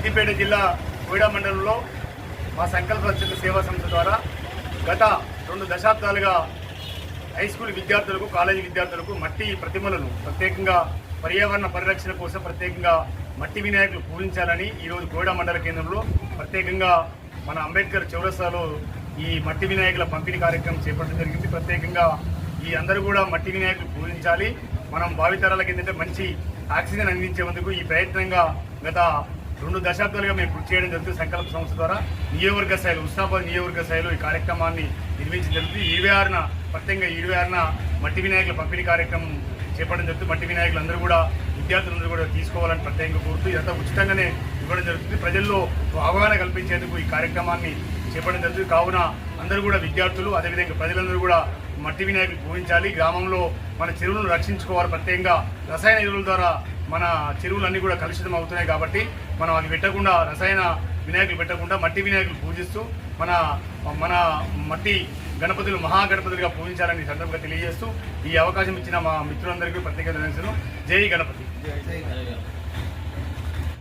సిద్దిపేట జిల్లా కోయిడా మండలంలో మా సంకల్ప సేవా సంస్థ ద్వారా గత 2 దశాబ్దాలుగా హై స్కూల్ విద్యార్థులకు కాలేజీ విద్యార్థులకు మట్టి ప్రతిమలను ప్రత్యేకంగా పర్యావరణ పరిరక్షణ కోసం ప్రత్యేకంగా మట్టి వినాయకులు పూజించాలని ఈరోజు కోయిడా మండల కేంద్రంలో ప్రత్యేకంగా మన అంబేద్కర్ చౌరస్తాలో ఈ మట్టి వినాయకుల పంపిణీ కార్యక్రమం చేపట్టడం జరిగింది. ప్రత్యేకంగా ఈ అందరూ కూడా మట్టి వినాయకులు పూజించాలి. మనం భావితరాలకు ఏంటంటే మంచి ఆక్సిజన్ అందించేందుకు ఈ ప్రయత్నంగా గత 2 దశాబ్దాలుగా మేము కృషి చేయడం జరుగుతుంది. సంకల్ప సంస్థ ద్వారా నియోజకవర్గ స్థాయిలో హుస్నాబాద్ నియోజకవర్గ స్థాయిలో ఈ కార్యక్రమాన్ని నిర్వహించడం జరుగుతుంది. 26న ప్రత్యేకంగా 26న మట్టి వినాయకుల పంపిణీ కార్యక్రమం చేపట్టడం జరుగుతుంది. మట్టి వినాయకులు అందరూ కూడా విద్యార్థులందరూ కూడా తీసుకోవాలని ప్రత్యేకంగా కోరుతూ ఇదంతా ఉచితంగానే ఇవ్వడం జరుగుతుంది. ప్రజల్లో అవగాహన కల్పించేందుకు ఈ కార్యక్రమాన్ని చేపట్టడం జరుగుతుంది. కావున అందరూ కూడా విద్యార్థులు అదేవిధంగా ప్రజలందరూ కూడా మట్టి వినాయకులు పూజించాలి. గ్రామంలో మన చెరువులను రక్షించుకోవాలి. ప్రత్యేకంగా రసాయన ఎరువుల ద్వారా మన చెరువులన్నీ కూడా కలుషితం అవుతున్నాయి కాబట్టి మనం అవి పెట్టకుండా రసాయన వినాయకులు పెట్టకుండా మట్టి వినాయకులు పూజిస్తూ మన మట్టి గణపతులు మహాగణపతులుగా పూజించాలని సందర్భంగా తెలియజేస్తూ ఈ అవకాశం ఇచ్చిన మా మిత్రులందరికీ ప్రత్యేక ధన్యవాదాలు. జై గణపతి.